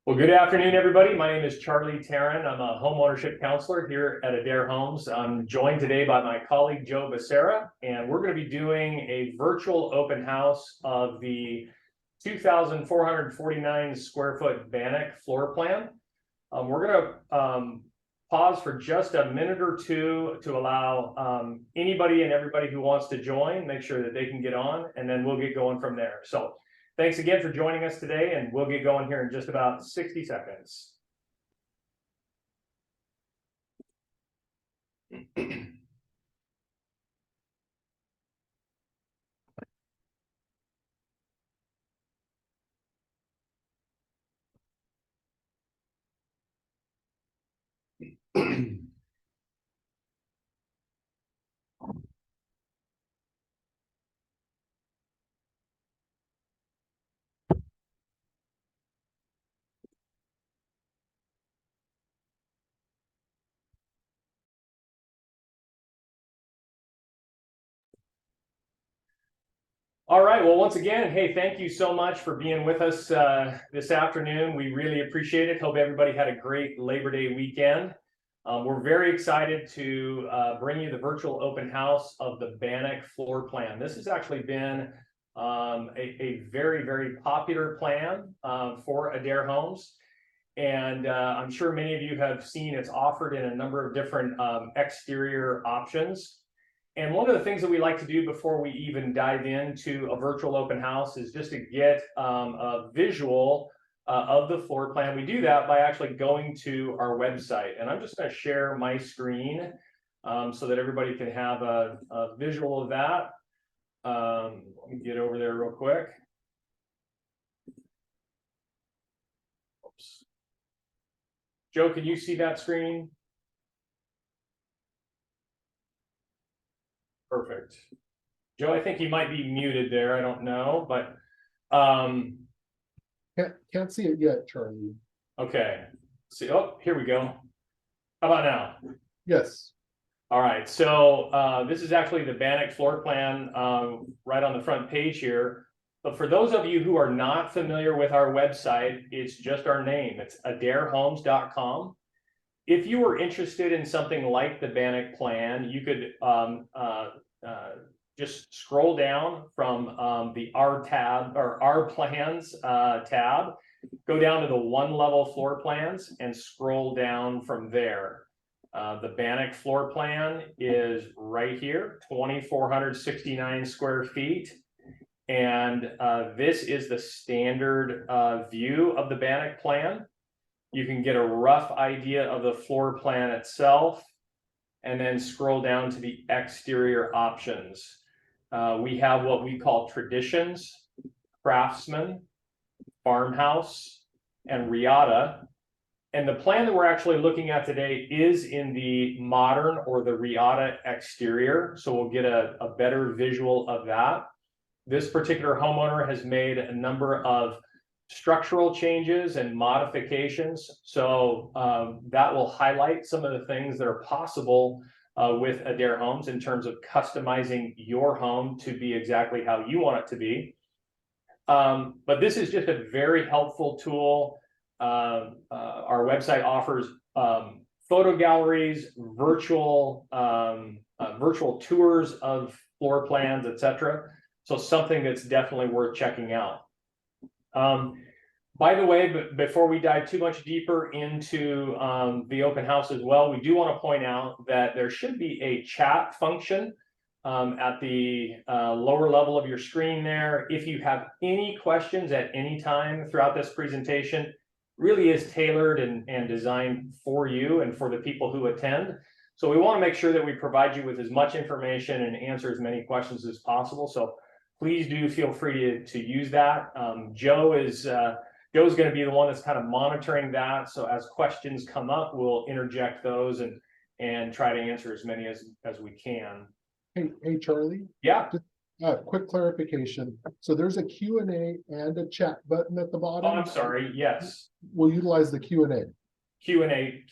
Well, good afternoon, everybody. My name is Charlie Tarrin. I'm a home ownership counselor here at Adair Homes. I'm joined today by my colleague, Joe Becerra, and we're going to be doing a virtual open house of the 2,449 square foot Bannock floor plan. We're going to pause for just a minute or two to allow anybody and everybody who wants to join, make sure that they can get on, and then we'll get going from there. So thanks again for joining us today, and we'll get going here in just about 60 seconds. All right, well, once again, hey, thank you so much for being with us this afternoon. We really appreciate it. Hope everybody had a great Labor Day weekend. We're very excited to bring you the virtual open house of the Bannock floor plan. This has actually been a very, very popular plan for Adair Homes. And I'm sure many of you have seen it's offered in a number of different exterior options. And one of the things that we like to do before we even dive into a virtual open house is just to get a visual of the floor plan. We do that by actually going to our website. And I'm just going to share my screen so that everybody can have a visual of that. Let me get over there real quick. Oops. Joe, can you see that screen? Perfect. Joe, I think you might be muted there. I don't know, but can't see it yet, Charlie. Okay. See, oh, here we go. How about now? Yes. All right. So this is actually the Bannock floor plan right on the front page here. But for those of you who are not familiar with our website, it's just our name. It's adairhomes.com. If you were interested in something like the Bannock plan, you could just scroll down from the R tab or R plans tab, go down to the one level floor plans and scroll down from there. The Bannock floor plan is right here, 2,469 square feet. And this is the standard view of the Bannock plan. You can get a rough idea of the floor plan itself and then scroll down to the exterior options. We have what we call traditions, craftsman, farmhouse, and riata. And the plan that we're actually looking at today is in the modern or the riata exterior. So we'll get a better visual of that. This particular homeowner has made a number of structural changes and modifications. So that will highlight some of the things that are possible with Adair Homes in terms of customizing your home to be exactly how you want it to be. But this is just a very helpful tool. Our website offers photo galleries, virtual tours of floor plans, etc. So something that's definitely worth checking out. By the way, but before we dive too much deeper into the open house as well, we do want to point out that there should be a chat function at the lower level of your screen there. If you have any questions at any time throughout this presentation, really is tailored and designed for you and for the people who attend. So we want to make sure that we provide you with as much information and answer as many questions as possible. So please do feel free to use that. Joe's going to be the one that's kind of monitoring that. So as questions come up, we'll interject those and try to answer as many as we can. Hey, Charlie. Yeah. Just quick clarification. So there's a Q&A and a chat button at the bottom. Oh, I'm sorry. Yes. We'll utilize the Q&A. Q&A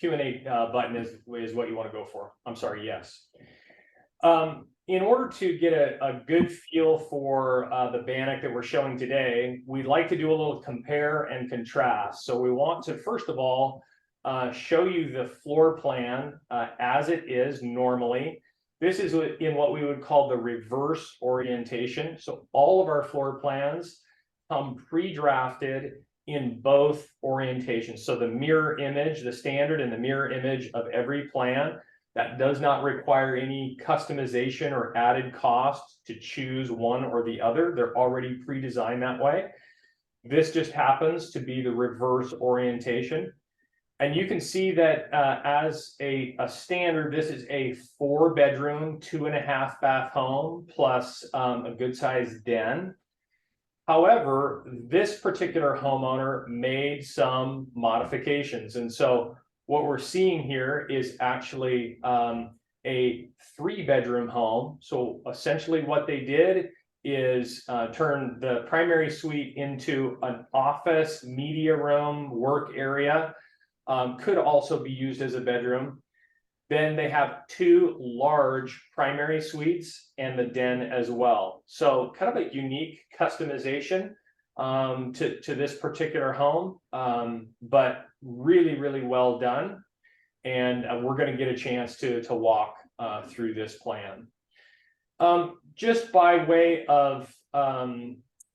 button is what you want to go for. I'm sorry. Yes. in order to get a good feel for the Bannock that we're showing today, we'd like to do a little compare and contrast. So we want to, first of all, show you the floor plan as it is normally. This is in what we would call the reverse orientation. So all of our floor plans come pre-drafted in both orientations. So the mirror image, the standard and the mirror image of every plan, that does not require any customization or added cost to choose one or the other. They're already pre-designed that way. This just happens to be the reverse orientation. And you can see that as a standard, this is a 4-bedroom, 2.5 bath home plus a good sized den. However, this particular homeowner made some modifications. And so what we're seeing here is actually a 3-bedroom home. So essentially what they did is turn the primary suite into an office, media room, work area. Could also be used as a bedroom. Then they have 2 large primary suites and the den as well. So kind of a unique customization to this particular home, but really, really well done. And we're going to get a chance to walk through this plan. Just by way of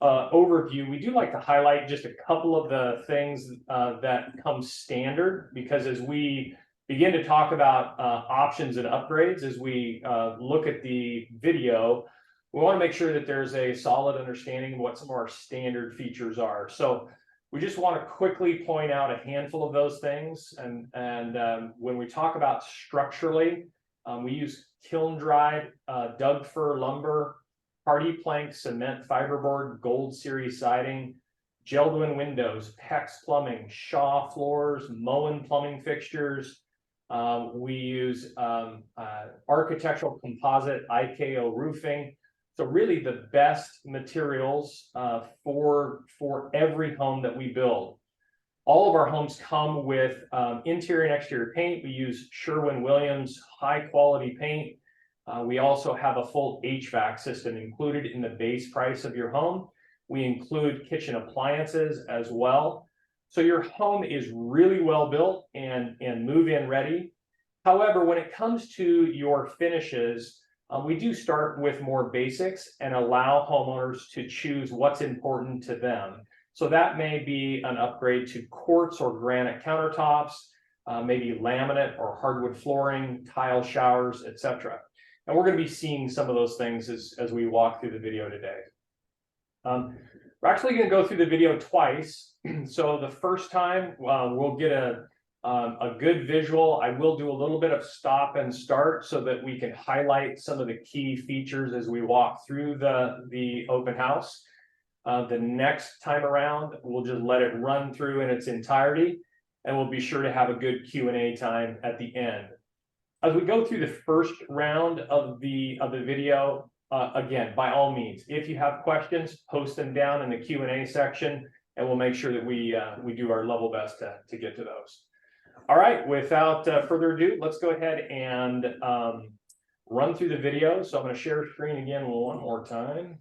overview, we do like to highlight just a couple of the things that come standard, because as we begin to talk about options and upgrades, as we look at the video, we want to make sure that there's a solid understanding of what some of our standard features are. So we just want to quickly point out a handful of those things. And when we talk about structurally, we use kiln dried Doug fir lumber, hardy plank, cement, fiberboard, gold series siding, Geldwin windows, PEX plumbing, Shaw floors, Moen plumbing fixtures. We use architectural composite IKO roofing. So really the best materials for every home that we build. All of our homes come with interior and exterior paint. We use Sherwin-Williams high quality paint. We also have a full HVAC system included in the base price of your home. We include kitchen appliances as well. So your home is really well built and move-in ready. However, when it comes to your finishes, we do start with more basics and allow homeowners to choose what's important to them. So that may be an upgrade to quartz or granite countertops, maybe laminate or hardwood flooring, tile showers, etc. And we're going to be seeing some of those things as we walk through the video today. We're actually going to go through the video twice. So the first time we'll get a good visual. I will do a little bit of stop and start so that we can highlight some of the key features as we walk through the open house. The next time around, we'll just let it run through in its entirety, and we'll be sure to have a good Q&A time at the end. As we go through the first round of the video, again, by all means, if you have questions, post them down in the Q&A section, and we'll make sure that we do our level best to get to those. All right, without further ado, let's go ahead and run through the video. So I'm going to share screen again one more time.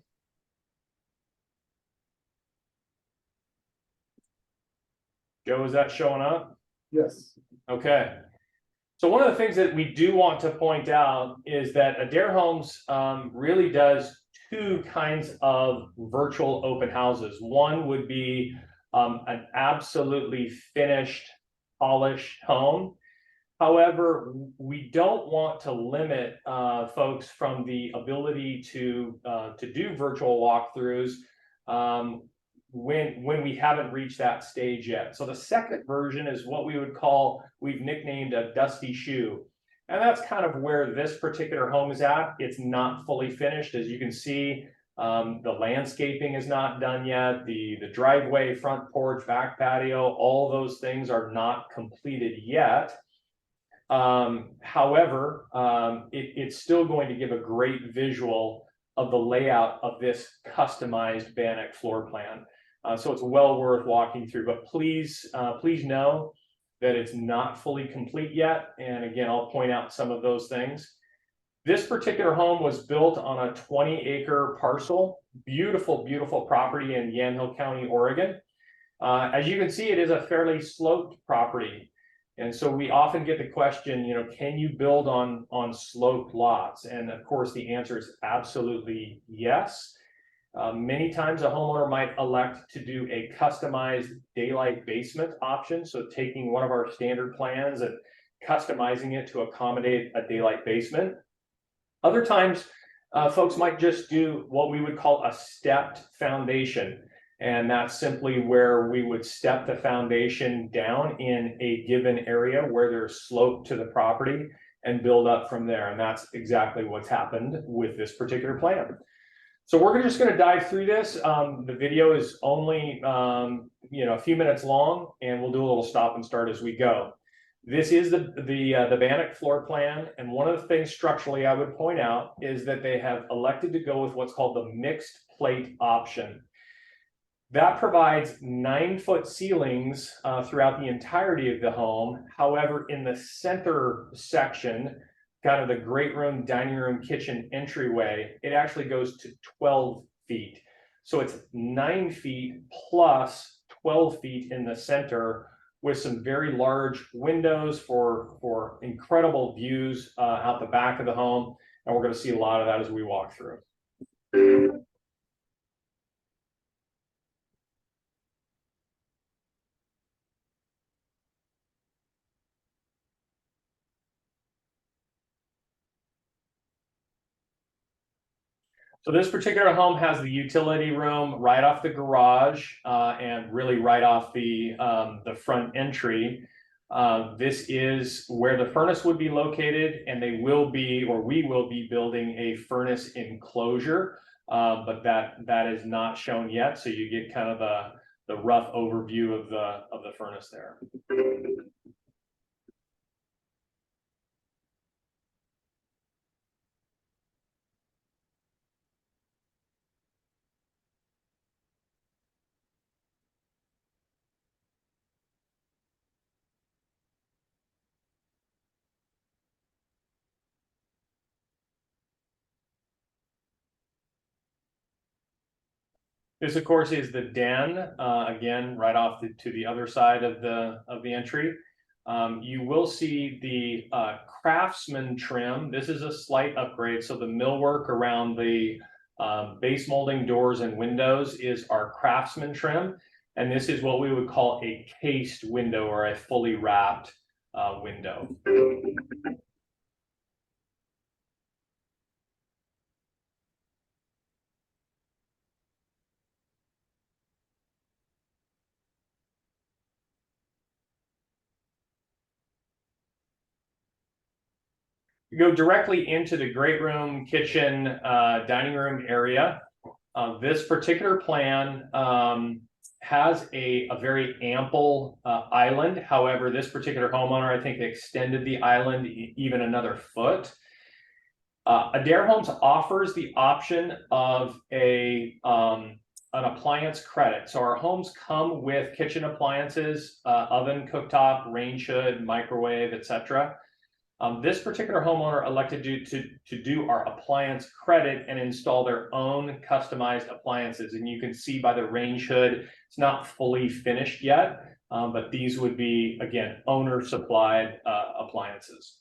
Joe, is that showing up? Yes. Okay. So one of the things that we do want to point out is that Adair Homes really does 2 kinds of virtual open houses. One would be an absolutely finished, polished home. However, we don't want to limit folks from the ability to do virtual walkthroughs when we haven't reached that stage yet. So the second version is what we've nicknamed a dusty shoe. And that's kind of where this particular home is at. It's not fully finished. As you can see, the landscaping is not done yet. The driveway, front porch, back patio, all those things are not completed yet. However, it's still going to give a great visual of the layout of this customized Bannock floor plan. So it's well worth walking through, but please know that it's not fully complete yet. And again, I'll point out some of those things. This particular home was built on a 20-acre parcel, beautiful, beautiful property in Yamhill County, Oregon. As you can see, it is a fairly sloped property. And so we often get the question, you know, can you build on sloped lots? And of course, the answer is absolutely yes. Many times a homeowner might elect to do a customized daylight basement option. So taking one of our standard plans and customizing it to accommodate a daylight basement. Other times, folks might just do what we would call a stepped foundation. And that's simply where we would step the foundation down in a given area where there's slope to the property and build up from there. And that's exactly what's happened with this particular plan. So we're just going to dive through this. The video is only a few minutes long, and we'll do a little stop and start as we go. This is the Bannock floor plan, and one of the things structurally I would point out is that they have elected to go with what's called the mixed plate option. That provides 9-foot ceilings throughout the entirety of the home. However, in the center section, kind of the great room, dining room, kitchen entryway, it actually goes to 12 feet. So it's 9 feet plus 12 feet in the center with some very large windows for incredible views out the back of the home. And we're going to see a lot of that as we walk through. So this particular home has the utility room right off the garage and really right off the front entry. This is where the furnace would be located, and we will be building a furnace enclosure, but that is not shown yet. So you get kind of the rough overview of the furnace there. This, of course, is the den, again, right off to the other side of the entry. You will see the craftsman trim. This is a slight upgrade. So the millwork around the base molding doors and windows is our craftsman trim. And this is what we would call a cased window or a fully wrapped window. You go directly into the great room, kitchen, dining room area. This particular plan has a very ample island. However, this particular homeowner, I think, extended the island even another foot. Adair Homes offers the option of an appliance credit. So our homes come with kitchen appliances, oven, cooktop, range hood, microwave, etc. This particular homeowner elected to do our appliance credit and install their own customized appliances. And you can see by the range hood, it's not fully finished yet, but these would be, again, owner supplied appliances.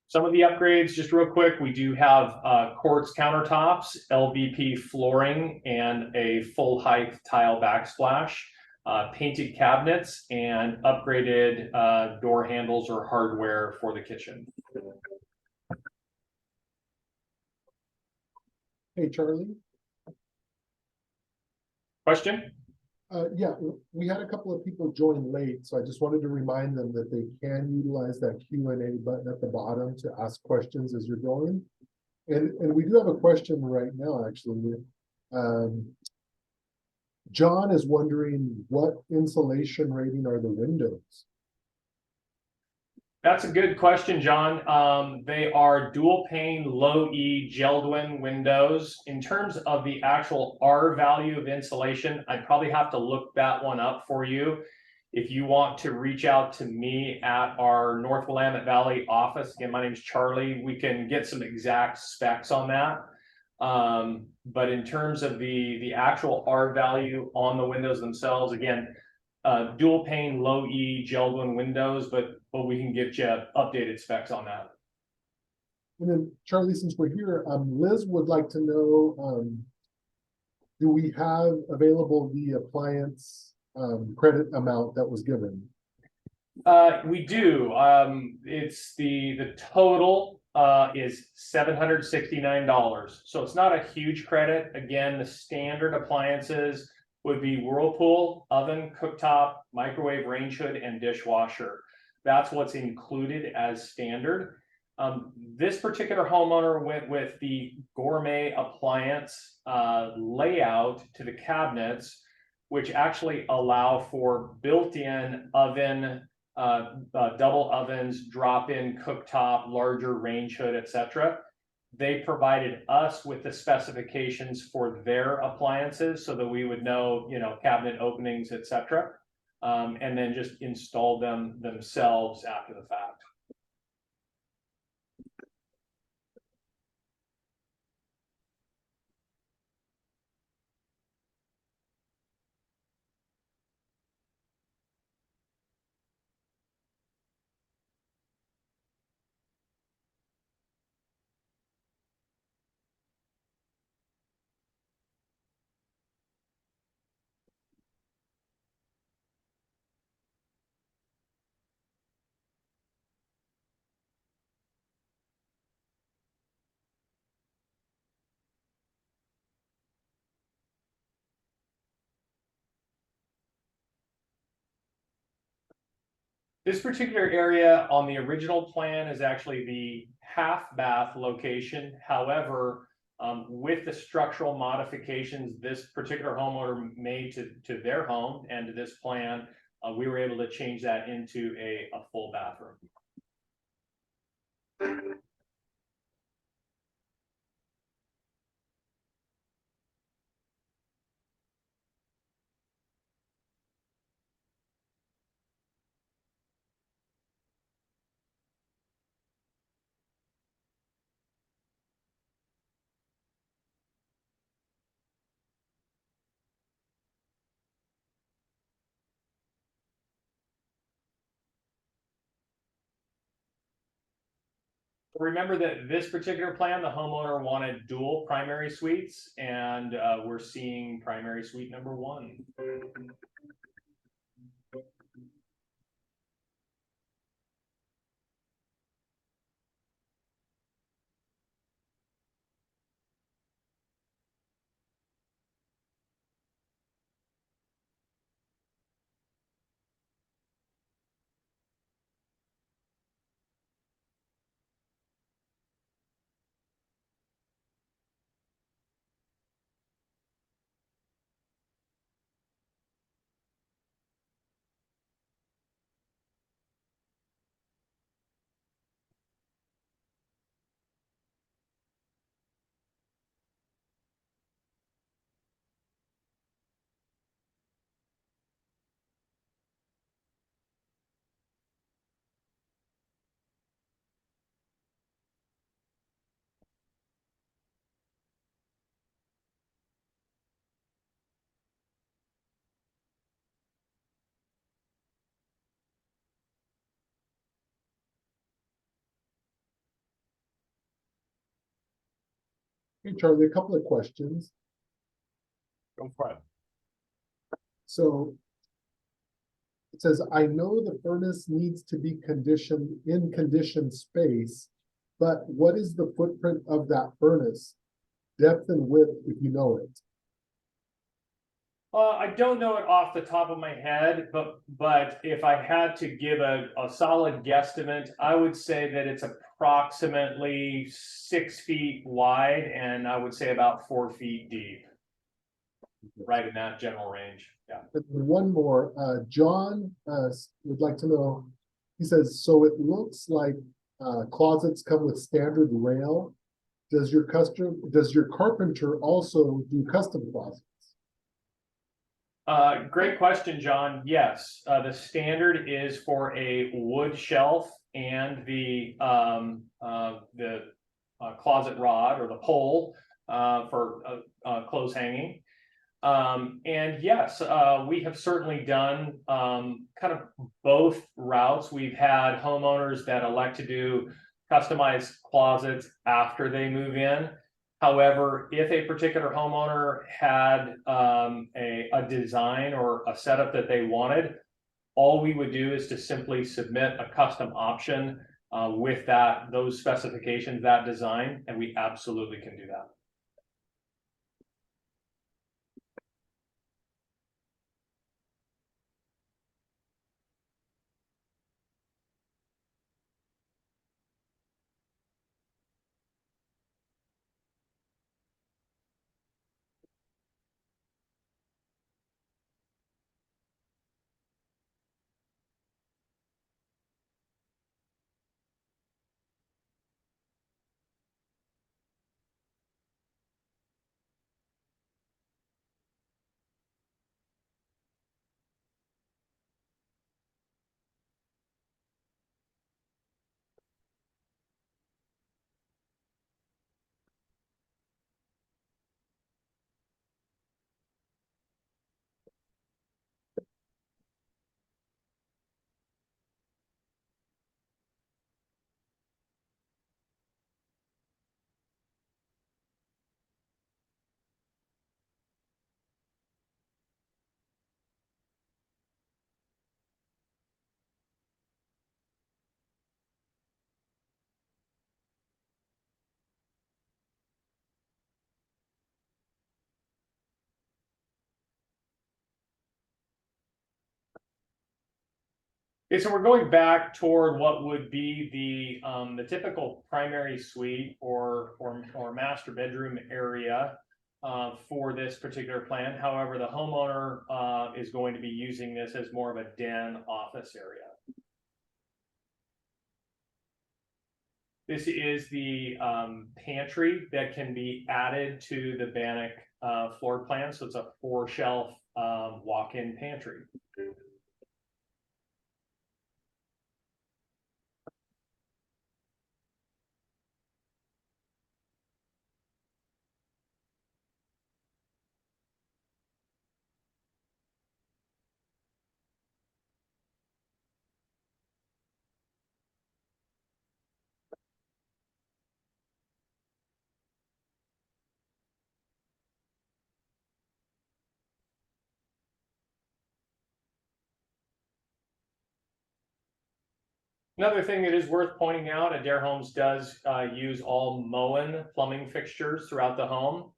Some of the upgrades, just real quick, we do have quartz countertops, LVP flooring, and a full height tile backsplash, painted cabinets, and upgraded door handles or hardware for the kitchen. Hey, Charlie. Question? Yeah, we had a couple of people join late, so I just wanted to remind them that they can utilize that Q&A button at the bottom to ask questions as you're going. And we do have a question right now, actually. John is wondering, what insulation rating are the windows? That's a good question, John. They are dual pane, low E Geldwin windows. In terms of the actual R value of insulation, I'd probably have to look that one up for you. If you want to reach out to me at our North Willamette Valley office, again, my name's Charlie, we can get some exact specs on that. But in terms of the actual R value on the windows themselves, again, dual pane, low E Geldwin windows, but we can get you updated specs on that. And then Charlie, since we're here, Liz would like to know, do we have available the appliance credit amount that was given? We do. It's the total is $769. So it's not a huge credit. Again, the standard appliances would be Whirlpool, oven, cooktop, microwave, range hood, and dishwasher. That's what's included as standard. This particular homeowner went with the gourmet appliance layout to the cabinets, which actually allow for built-in oven, double ovens, drop-in cooktop, larger range hood, etc. They provided us with the specifications for their appliances so that we would know, cabinet openings, etc. And then just install them themselves after the fact. This particular area on the original plan is actually the half bath location. However, with the structural modifications this particular homeowner made to their home and to this plan, we were able to change that into a full bathroom. Remember that this particular plan, the homeowner wanted dual primary suites, and we're seeing primary suite number 1. Hey, Charlie, a couple of questions. Go for it. So it says, I know the furnace needs to be in conditioned space, but what is the footprint of that furnace? Depth and width, if you know it. I don't know it off the top of my head, but if I had to give a solid guesstimate, I would say that it's approximately 6 feet wide, and I would say about 4 feet deep. Right in that general range. Yeah. And one more, John would like to know, He says, so it looks like closets come with standard rail. Does your carpenter also do custom closets? Great question, John. Yes, the standard is for a wood shelf and the closet rod or the pole for clothes hanging. And yes, we have certainly done kind of both routes. We've had homeowners that elect to do customized closets after they move in. However, if a particular homeowner had a design or a setup that they wanted, all we would do is to simply submit a custom option with those specifications, that design, and we absolutely can do that. Okay, so we're going back toward what would be the typical primary suite or master bedroom area for this particular plan. However, the homeowner is going to be using this as more of a den office area. This is the pantry that can be added to the Bannock floor plan. So it's a 4-shelf walk-in pantry. Another thing that is worth pointing out, Adair Homes does use all Moen plumbing fixtures throughout the home.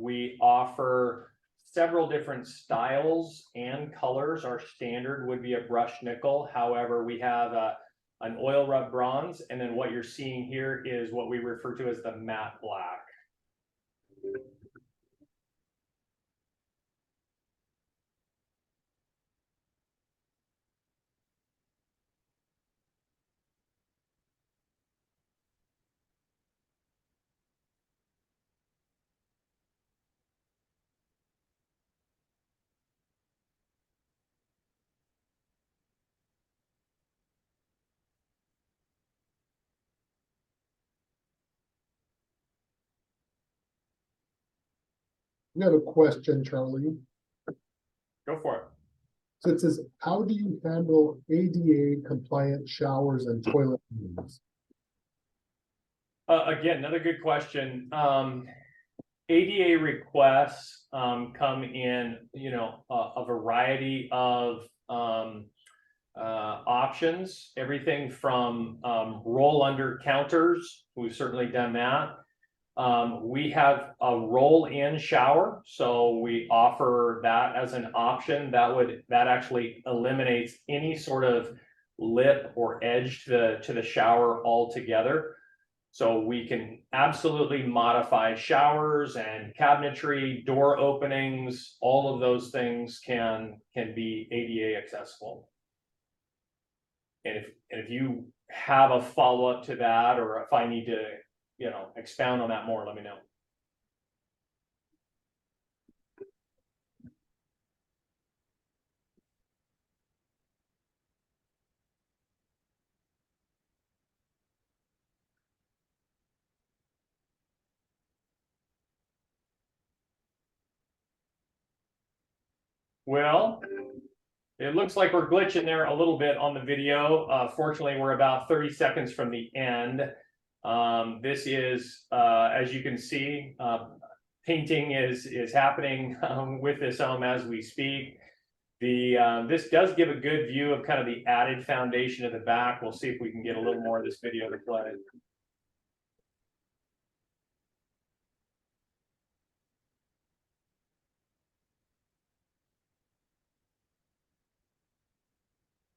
We offer several different styles and colors. Our standard would be a brushed nickel. However, we have an oil rub bronze, and then what you're seeing here is what we refer to as the matte black. We have a question, Charlie. Go for it. So it says, how do you handle ADA compliant showers and toilet rooms? Again, another good question. ADA requests come in, a variety of options, everything from roll under counters. We've certainly done that. We have a roll-in shower, so we offer that as an option. That actually eliminates any sort of lip or edge to the shower altogether. So we can absolutely modify showers and cabinetry, door openings. All of those things can be ADA accessible. and if you have a follow-up to that, or if I need to, expound on that more, let me know. Well, it looks like we're glitching there a little bit on the video. Fortunately, we're about 30 seconds from the end. This is, as you can see, painting is happening with this home as we speak. This does give a good view of kind of the added foundation of the back. We'll see if we can get a little more of this video to play.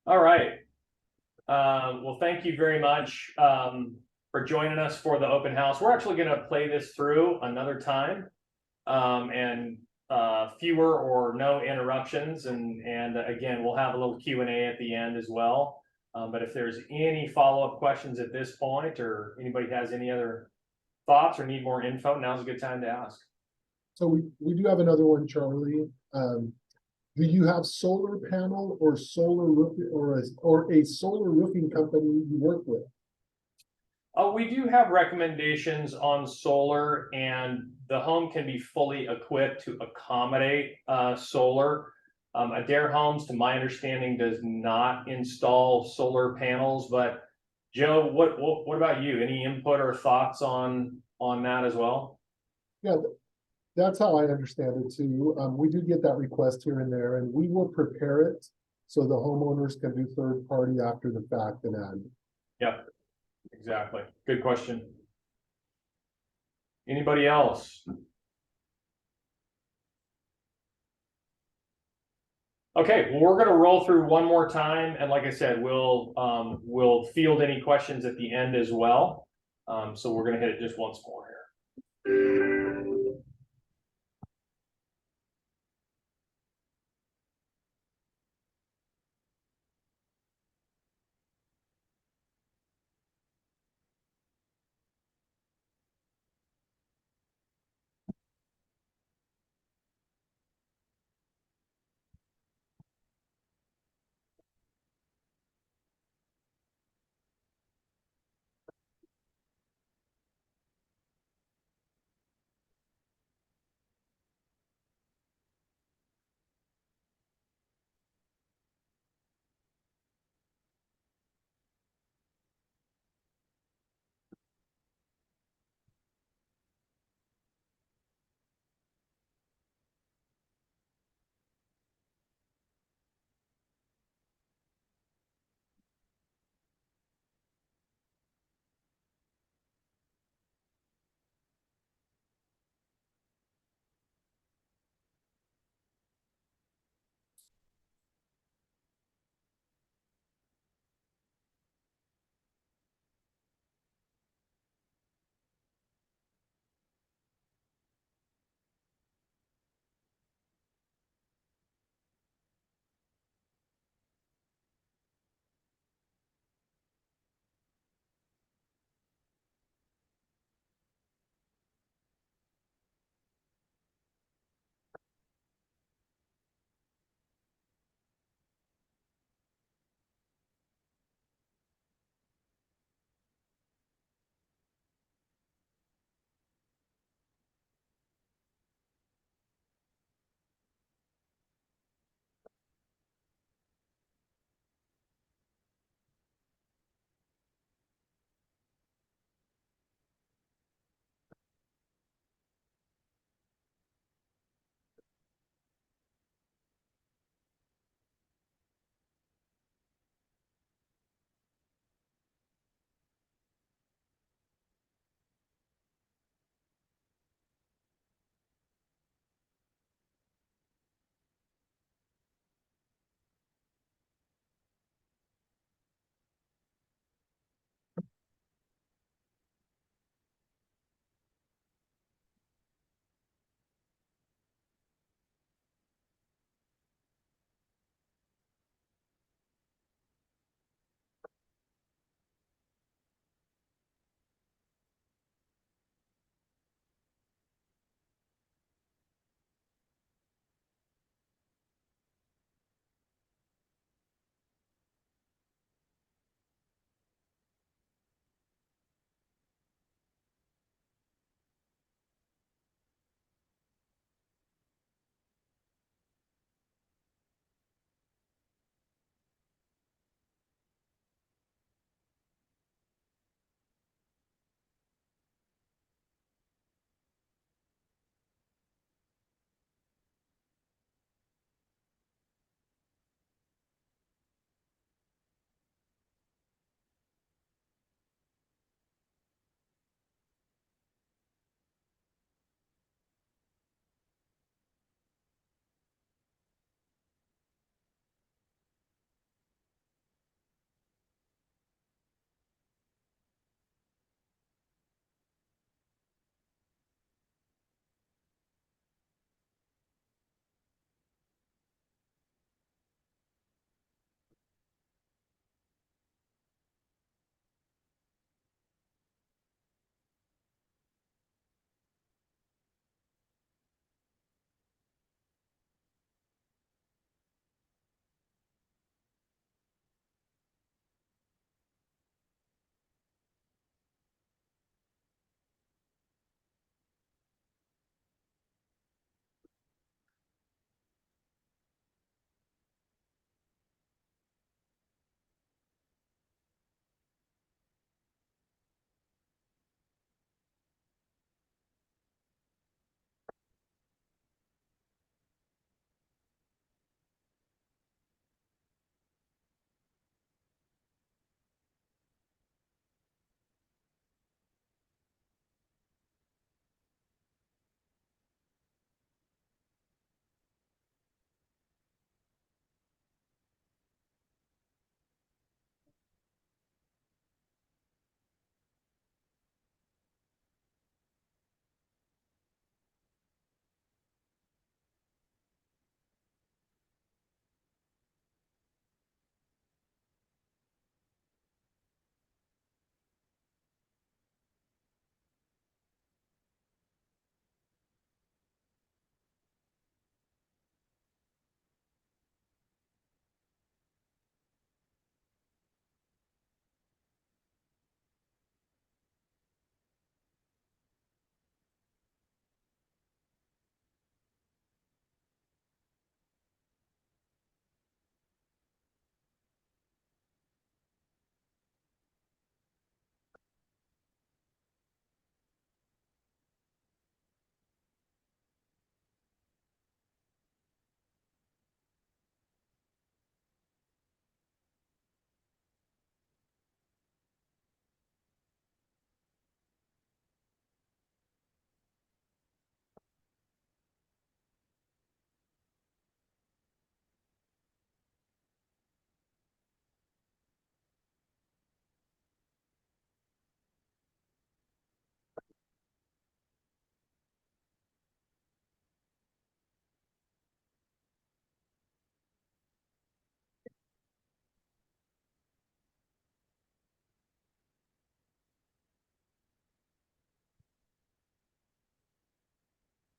All right. Well, thank you very much for joining us for the open house. We're actually going to play this through another time, and fewer or no interruptions. And again, we'll have a little Q&A at the end as well. But if there's any follow-up questions at this point, or anybody has any other thoughts or need more info, now's a good time to ask. So we do have another one, Charlie. Do you have solar panel or solar roofing or a solar roofing company you work with? We do have recommendations on solar, and the home can be fully equipped to accommodate solar. Adair Homes, to my understanding, does not install solar panels. But Joe, what about you? Any input or thoughts on that as well? Yeah, that's how I understand it too. We do get that request here and there, and we will prepare it so the homeowners can do third party after the fact and add. Yep, exactly. Good question. Anybody else? Okay, well, we're gonna roll through one more time, and like I said, we'll field any questions at the end as well. So we're gonna hit it just once more here.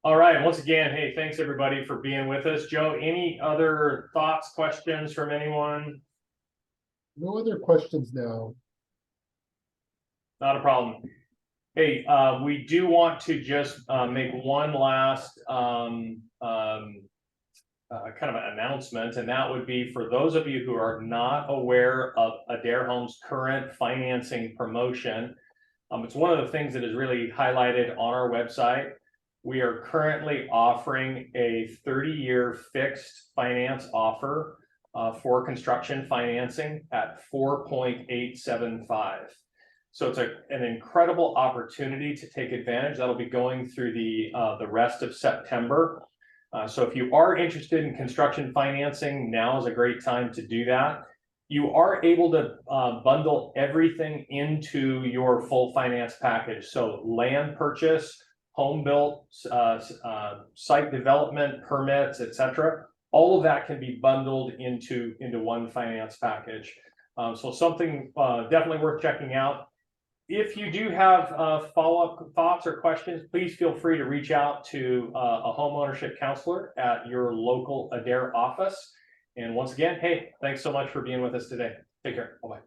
All right, once again, hey, thanks everybody for being with us. Joe, any other thoughts, questions from anyone? No other questions now. Not a problem. Hey, we do want to just make one last kind of an announcement, and that would be for those of you who are not aware of Adair Homes' current financing promotion. It's one of the things that is really highlighted on our website. We are currently offering a 30-year fixed finance offer for construction financing at 4.875. So it's an incredible opportunity to take advantage. That'll be going through the rest of September. So if you are interested in construction financing, now is a great time to do that. You are able to bundle everything into your full finance package. So land purchase, home built, site development, permits, etc. All of that can be bundled into one finance package. So something definitely worth checking out. If you do have follow-up thoughts or questions, please feel free to reach out to a homeownership counselor at your local Adair office. And once again, hey, thanks so much for being with us today. Take care. Bye-bye.